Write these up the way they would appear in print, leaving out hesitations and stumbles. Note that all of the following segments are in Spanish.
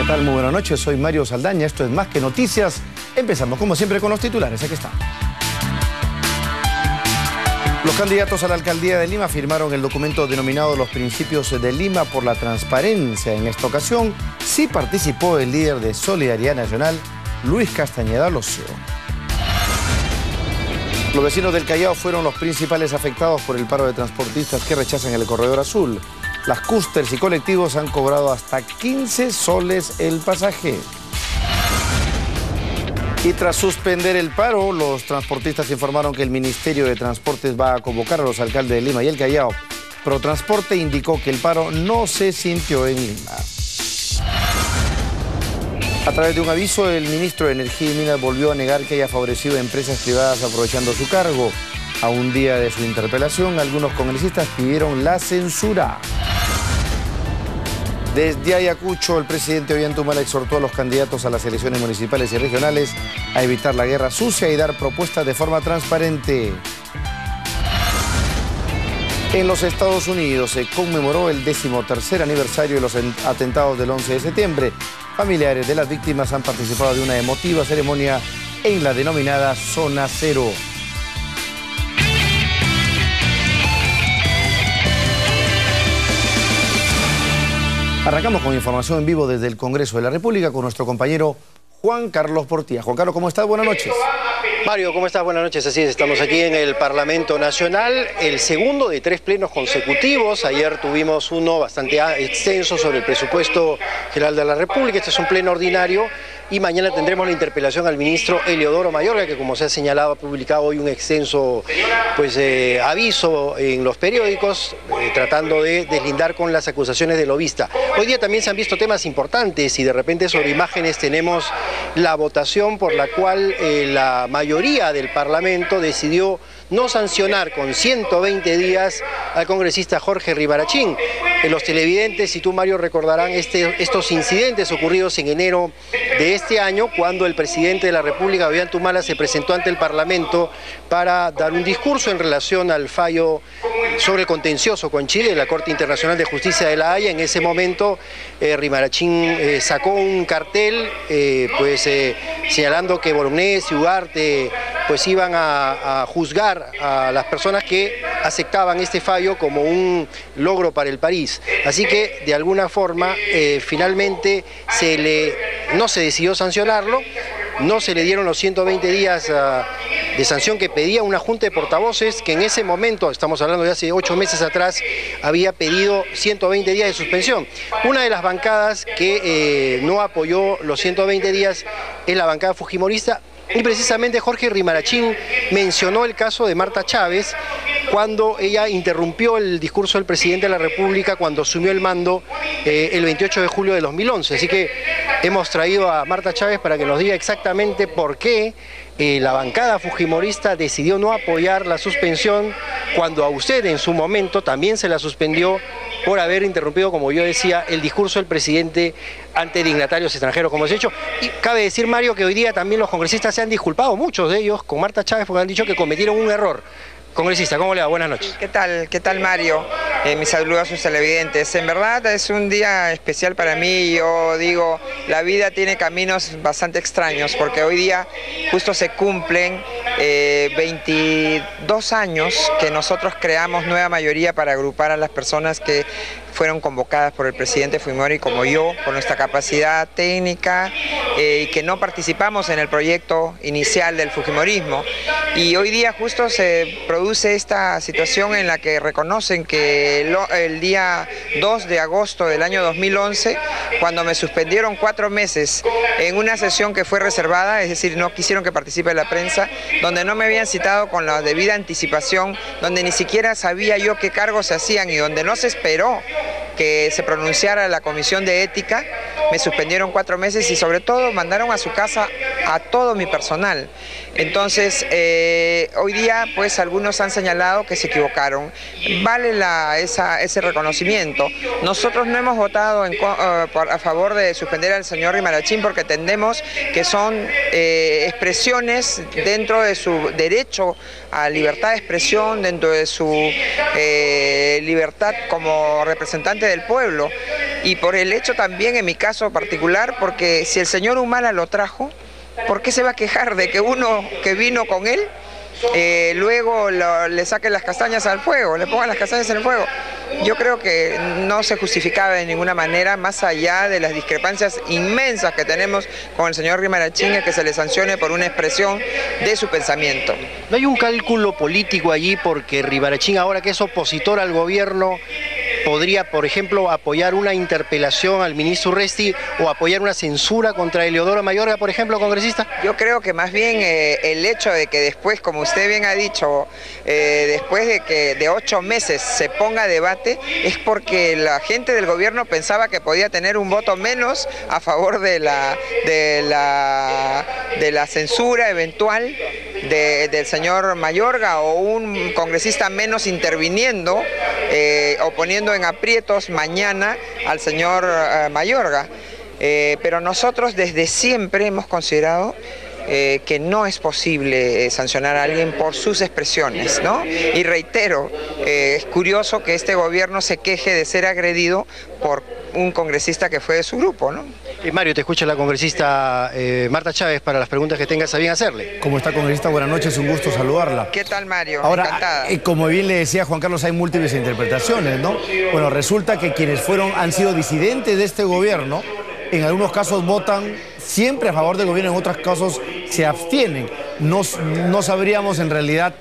¿Qué tal? Muy buenas noches, soy Mario Saldaña, esto es Más que Noticias. Empezamos como siempre con los titulares, aquí están. Los candidatos a la alcaldía de Lima firmaron el documento denominado Los Principios de Lima por la Transparencia. En esta ocasión sí participó el líder de Solidaridad Nacional, Luis Castañeda Locio. Los vecinos del Callao fueron los principales afectados por el paro de transportistas que rechazan el corredor azul. Las cústers y colectivos han cobrado hasta 15 soles el pasaje. Y tras suspender el paro, los transportistas informaron que el Ministerio de Transportes va a convocar a los alcaldes de Lima y el Callao. Protransporte indicó que el paro no se sintió en Lima. A través de un aviso, el ministro de Energía y Minas volvió a negar que haya favorecido a empresas privadas aprovechando su cargo. A un día de su interpelación, algunos congresistas pidieron la censura. Desde Ayacucho, el presidente Ollanta exhortó a los candidatos a las elecciones municipales y regionales a evitar la guerra sucia y dar propuestas de forma transparente. En los Estados Unidos se conmemoró el 13º aniversario de los atentados del 11 de septiembre. Familiares de las víctimas han participado de una emotiva ceremonia en la denominada Zona Cero. Arrancamos con información en vivo desde el Congreso de la República con nuestro compañero Juan Carlos Portilla. Juan Carlos, ¿cómo estás? Buenas noches. Mario, ¿cómo estás? Buenas noches. Así es, estamos aquí en el Parlamento Nacional, el segundo de 3 plenos consecutivos. Ayer tuvimos uno bastante extenso sobre el presupuesto general de la República. Este es un pleno ordinario y mañana tendremos la interpelación al ministro Eliodoro Mayorga, que como se ha señalado ha publicado hoy un extenso aviso en los periódicos tratando de deslindar con las acusaciones del lobista. Hoy día también se han visto temas importantes y de repente sobre imágenes tenemos la votación por la cual la mayoría del Parlamento decidió no sancionar con 120 días al congresista Jorge Ribarachín. Los televidentes, y tú, Mario, recordarán estos incidentes ocurridos en enero de este año, cuando el presidente de la República, Ollanta Humala, se presentó ante el Parlamento para dar un discurso en relación al fallo sobre el contencioso con Chile de la Corte Internacional de Justicia de La Haya. En ese momento, Ribarachín sacó un cartel señalando que Bolognesi y Ugarte iban a juzgar a las personas que aceptaban este fallo como un logro para el país. Así que, de alguna forma, finalmente no se decidió sancionarlo, no se le dieron los 120 días de sanción que pedía una junta de portavoces, que en ese momento, estamos hablando de hace 8 meses atrás, había pedido 120 días de suspensión. Una de las bancadas que no apoyó los 120 días es la bancada fujimorista. Y precisamente Jorge Ribarachín mencionó el caso de Marta Chávez cuando ella interrumpió el discurso del presidente de la República cuando asumió el mando el 28 de julio de 2011. Así que hemos traído a Marta Chávez para que nos diga exactamente por qué la bancada fujimorista decidió no apoyar la suspensión cuando a usted en su momento también se la suspendió por haber interrumpido, como yo decía, el discurso del presidente ante dignatarios extranjeros, como se ha hecho. Y cabe decir, Mario, que hoy día también los congresistas se han disculpado, muchos de ellos, con Marta Chávez, porque han dicho que cometieron un error. Congresista, ¿cómo le va? Buenas noches. ¿Qué tal Mario? Mis saludos a sus televidentes. En verdad es un día especial para mí. Yo digo, la vida tiene caminos bastante extraños, porque hoy día justo se cumplen 22 años que nosotros creamos nueva mayoría para agrupar a las personas que fueron convocadas por el presidente Fujimori, como yo, con nuestra capacidad técnica y que no participamos en el proyecto inicial del fujimorismo. Y hoy día justo se produce esta situación en la que reconocen que el día 2 de agosto del año 2011, cuando me suspendieron 4 meses en una sesión que fue reservada, es decir, no quisieron que participe la prensa, donde no me habían citado con la debida anticipación, donde ni siquiera sabía yo qué cargos se hacían y donde no se esperó que se pronunciara la Comisión de Ética, me suspendieron 4 meses y sobre todo mandaron a su casa a todo mi personal. Entonces, hoy día pues algunos han señalado que se equivocaron. Vale ese reconocimiento. Nosotros no hemos votado a favor de suspender al señor Ribarachín porque entendemos que son expresiones dentro de su derecho a libertad de expresión, dentro de su libertad como representante del pueblo. y por el hecho también, en mi caso particular, porque si el señor Humala lo trajo, ¿por qué se va a quejar de que uno que vino con él luego le saquen las castañas al fuego, le pongan las castañas en el fuego? Yo creo que no se justificaba de ninguna manera, más allá de las discrepancias inmensas que tenemos con el señor Rimarachín, que se le sancione por una expresión de su pensamiento. ¿No hay un cálculo político allí porque Rimarachín, ahora que es opositor al gobierno, podría, por ejemplo, apoyar una interpelación al ministro Urresti o apoyar una censura contra Eleodoro Mayorga, por ejemplo, congresista? Yo creo que más bien el hecho de que después, como usted bien ha dicho, después de que de 8 meses se ponga a debate, es porque la gente del gobierno pensaba que podía tener un voto menos a favor de la censura eventual del señor Mayorga, o un congresista menos interviniendo o poniendo en aprietos mañana al señor Mayorga. Pero nosotros desde siempre hemos considerado que no es posible sancionar a alguien por sus expresiones, ¿no? Y reitero, es curioso que este gobierno se queje de ser agredido por un congresista que fue de su grupo, ¿no? Mario, te escucha la congresista Marta Chávez para las preguntas que tengas a bien hacerle. ¿Cómo está, congresista? Buenas noches, un gusto saludarla. ¿Qué tal, Mario? Ahora, encantada. Como bien le decía Juan Carlos, hay múltiples interpretaciones, ¿no? Bueno, resulta que quienes han sido disidentes de este gobierno, en algunos casos votan siempre a favor del gobierno, en otros casos se abstienen. No sabríamos en realidad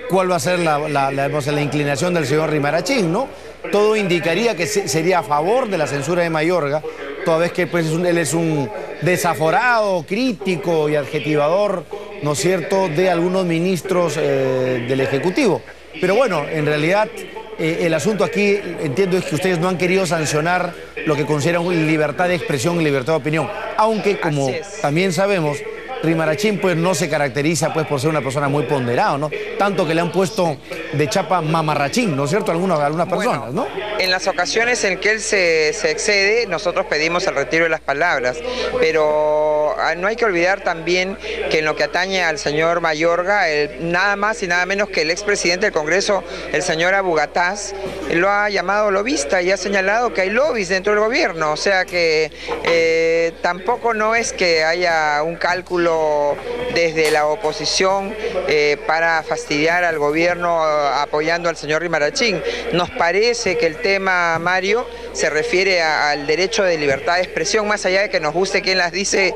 cuál va a ser la inclinación del señor Rimarachín, ¿no? Todo indicaría que sería a favor de la censura de Mayorga, toda vez que pues, él es un desaforado, crítico y adjetivador, ¿no es cierto?, de algunos ministros del Ejecutivo. Pero bueno, en realidad el asunto aquí, entiendo, es que ustedes no han querido sancionar lo que consideran libertad de expresión y libertad de opinión, aunque como también sabemos, Rimarachín pues no se caracteriza pues por ser una persona muy ponderada, ¿no? Tanto que le han puesto de chapa mamarrachín, ¿no es cierto? Algunas personas, ¿no? En las ocasiones en que él se excede, nosotros pedimos el retiro de las palabras, pero no hay que olvidar también que en lo que atañe al señor Mayorga, nada más y nada menos que el expresidente del Congreso, el señor Abu Gataz, lo ha llamado lobista y ha señalado que hay lobbies dentro del gobierno, o sea que tampoco no es que haya un cálculo desde la oposición para fastidiar al gobierno apoyando al señor Rimarachín. Nos parece que el tema, Mario, se refiere al derecho de libertad de expresión, más allá de que nos guste quién las dice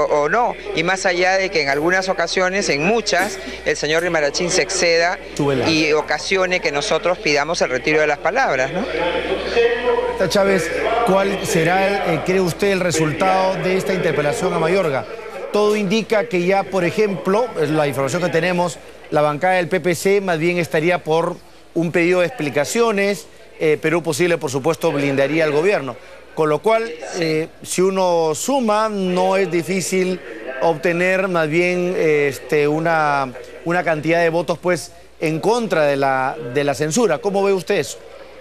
o no, y más allá de que en algunas ocasiones, en muchas, el señor Rimarachín se exceda y ocasione que nosotros pidamos el retiro de las palabras, ¿no? Chávez, ¿cuál será, cree usted, el resultado de esta interpelación a Mayorga? Todo indica que ya, por ejemplo, la información que tenemos, la bancada del PPC más bien estaría por un pedido de explicaciones, pero posible, por supuesto, blindaría al gobierno. Con lo cual, si uno suma, no es difícil obtener más bien una cantidad de votos pues, en contra de la censura. ¿Cómo ve usted eso?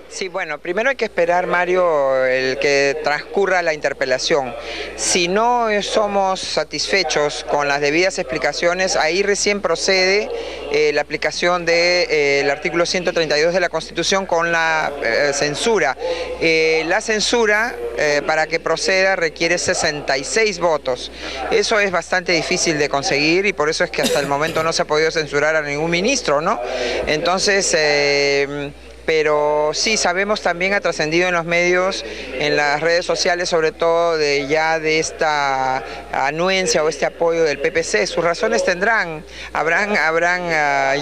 Sí, bueno, primero hay que esperar, Mario, el que transcurra la interpelación. Si no somos satisfechos con las debidas explicaciones, ahí recién procede la aplicación del artículo 132 de la Constitución con la censura. La censura, para que proceda, requiere 66 votos. Eso es bastante difícil de conseguir y por eso es que hasta el momento no se ha podido censurar a ningún ministro, ¿no? Entonces, pero sí, sabemos, también ha trascendido en los medios, en las redes sociales, sobre todo de esta anuencia o este apoyo del PPC. Sus razones tendrán, habrán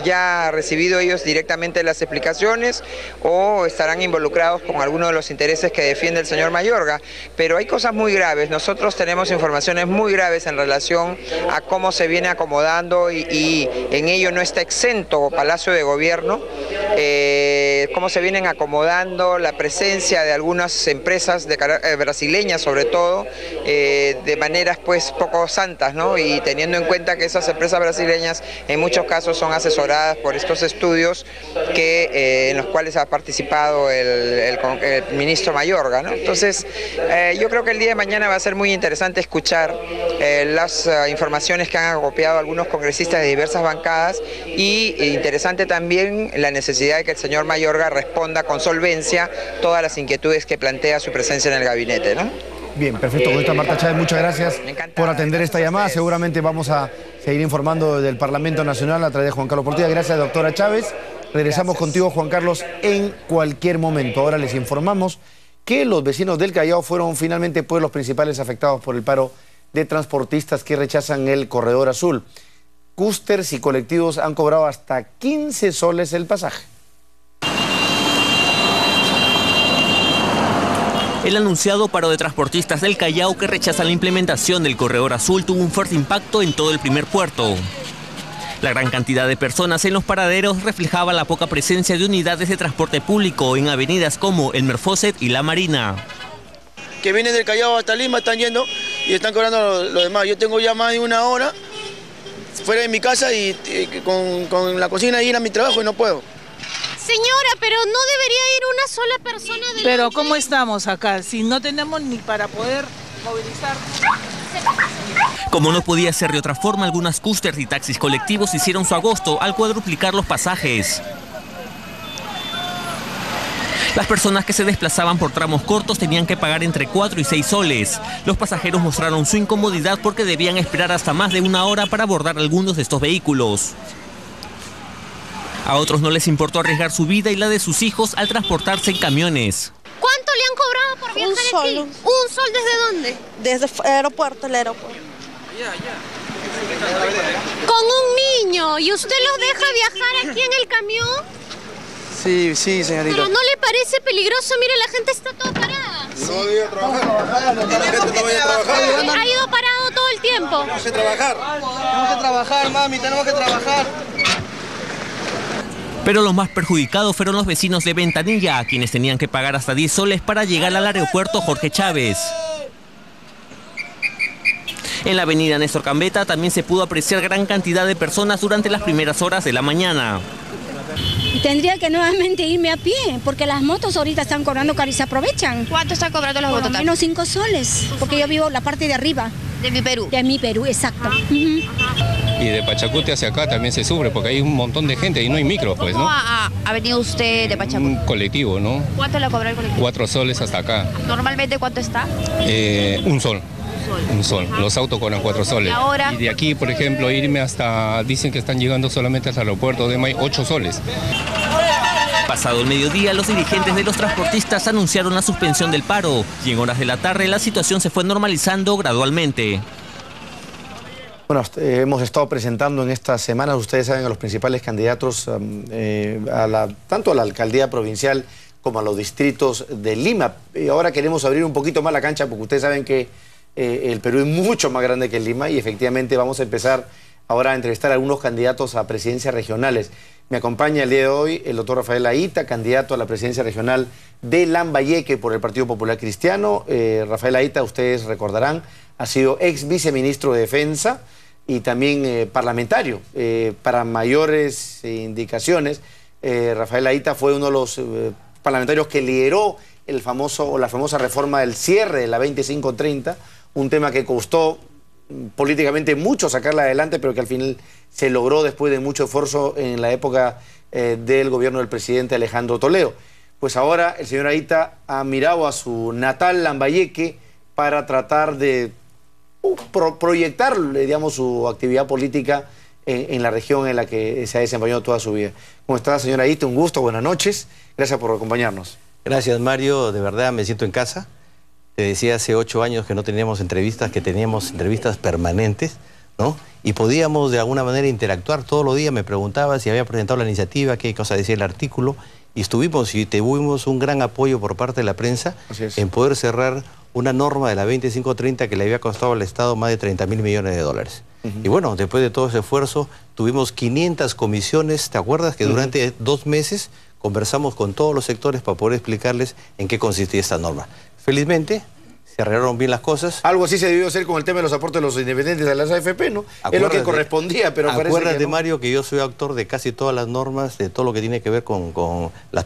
ya recibido ellos directamente las explicaciones o estarán involucrados con alguno de los intereses que defiende el señor Mayorga. Pero hay cosas muy graves, nosotros tenemos informaciones muy graves en relación a cómo se viene acomodando y en ello no está exento Palacio de Gobierno, cómo se vienen acomodando la presencia de algunas empresas brasileñas, sobre todo, de maneras pues poco santas, ¿no? Y teniendo en cuenta que esas empresas brasileñas en muchos casos son asesoradas por estos estudios en los cuales ha participado el ministro Mayorga, ¿no? Entonces, yo creo que el día de mañana va a ser muy interesante escuchar las informaciones que han acopiado algunos congresistas de diversas bancadas y interesante también la necesidad de que el señor Mayorga responda con solvencia todas las inquietudes que plantea su presencia en el gabinete, ¿no? Bien, perfecto. Con esta Marta Chávez, muchas gracias por atender esta llamada. Seguramente vamos a seguir informando del Parlamento Nacional a través de Juan Carlos Portilla. Gracias, doctora Chávez. Regresamos contigo, Juan Carlos, en cualquier momento. Ahora les informamos que los vecinos del Callao fueron finalmente pues, los principales afectados por el paro de transportistas que rechazan el Corredor Azul. Cústers y colectivos han cobrado hasta 15 soles el pasaje. El anunciado paro de transportistas del Callao que rechazan la implementación del Corredor Azul tuvo un fuerte impacto en todo el primer puerto. La gran cantidad de personas en los paraderos reflejaba la poca presencia de unidades de transporte público en avenidas como el Merfoset y la Marina. Que vienen del Callao hasta Lima, están yendo y están cobrando lo demás. Yo tengo ya más de una hora fuera de mi casa y con la cocina ir a mi trabajo y no puedo. Señora, pero no debería ir una sola persona delante. Pero ¿cómo estamos acá? Si no tenemos ni para poder movilizar. Como no podía ser de otra forma, algunas cústers y taxis colectivos hicieron su agosto al cuadruplicar los pasajes. Las personas que se desplazaban por tramos cortos tenían que pagar entre 4 y 6 soles. Los pasajeros mostraron su incomodidad porque debían esperar hasta más de una hora para abordar algunos de estos vehículos. A otros no les importó arriesgar su vida y la de sus hijos al transportarse en camiones. ¿Cuánto le han cobrado por viajar aquí? ¿Un sol desde dónde? Desde el aeropuerto. Con un niño. ¿Y usted los deja viajar aquí en el camión? Sí, señorita. ¿Pero no le parece peligroso? Mire, la gente está toda parada. No ha ido a trabajar. La gente no vaya a trabajar. Ha ido parado todo el tiempo. Tenemos que trabajar, mami, tenemos que trabajar. Pero los más perjudicados fueron los vecinos de Ventanilla, a quienes tenían que pagar hasta 10 soles para llegar al aeropuerto Jorge Chávez. En la avenida Néstor Cambeta también se pudo apreciar gran cantidad de personas durante las primeras horas de la mañana. Tendría que nuevamente irme a pie, porque las motos ahorita están cobrando caro y se aprovechan. ¿Cuánto están cobrando las motos? Menos 5 soles, porque yo vivo la parte de arriba. De mi Perú. De mi Perú, exacto. Y de Pachacuti hacia acá también se sufre, porque hay un montón de gente y no hay micro, pues, ¿no? ¿Cómo ha venido usted de Pachacuti? Un colectivo, ¿no? ¿Cuánto le cobra el colectivo? 4 soles hasta acá. ¿Normalmente cuánto está? Un sol. Un sol. Los autos cobran 4 soles. ¿Y ahora? Y de aquí, por ejemplo, irme hasta, dicen que están llegando solamente hasta el aeropuerto de May, 8 soles. Pasado el mediodía, los dirigentes de los transportistas anunciaron la suspensión del paro y en horas de la tarde la situación se fue normalizando gradualmente. Bueno, hemos estado presentando en estas semanas, ustedes saben, a los principales candidatos tanto a la alcaldía provincial como a los distritos de Lima. Y ahora queremos abrir un poquito más la cancha porque ustedes saben que el Perú es mucho más grande que Lima y efectivamente vamos a empezar ahora a entrevistar a algunos candidatos a presidencias regionales. Me acompaña el día de hoy el doctor Rafael Aita, candidato a la presidencia regional de Lambayeque por el Partido Popular Cristiano. Rafael Aita, ustedes recordarán, ha sido ex viceministro de Defensa y también parlamentario. Para mayores indicaciones, Rafael Aita fue uno de los parlamentarios que lideró la famosa reforma del cierre de la 2530, un tema que costó políticamente mucho sacarla adelante, pero que al final se logró después de mucho esfuerzo en la época del gobierno del presidente Alejandro Toledo. Pues ahora el señor Aita ha mirado a su natal Lambayeque para tratar de proyectar, digamos, su actividad política en la región en la que se ha desempeñado toda su vida. ¿Cómo está, señor Aita? Un gusto, buenas noches. Gracias por acompañarnos. Gracias, Mario. De verdad me siento en casa. Te decía hace 8 años que no teníamos entrevistas, que teníamos entrevistas permanentes, ¿no? Y podíamos de alguna manera interactuar todos los días. Me preguntaba si había presentado la iniciativa, qué cosa decía el artículo. Y tuvimos un gran apoyo por parte de la prensa en poder cerrar una norma de la 2530 que le había costado al Estado más de 30.000 millones de dólares. Y bueno, después de todo ese esfuerzo, tuvimos 500 comisiones, ¿te acuerdas? Que durante 2 meses conversamos con todos los sectores para poder explicarles en qué consistía esta norma. Felizmente, se arreglaron bien las cosas. Algo así se debió hacer con el tema de los aportes de los independientes a las AFP, ¿no? Es lo que correspondía, pero parece que no. Mario, que yo soy autor de casi todas las normas, de todo lo que tiene que ver con las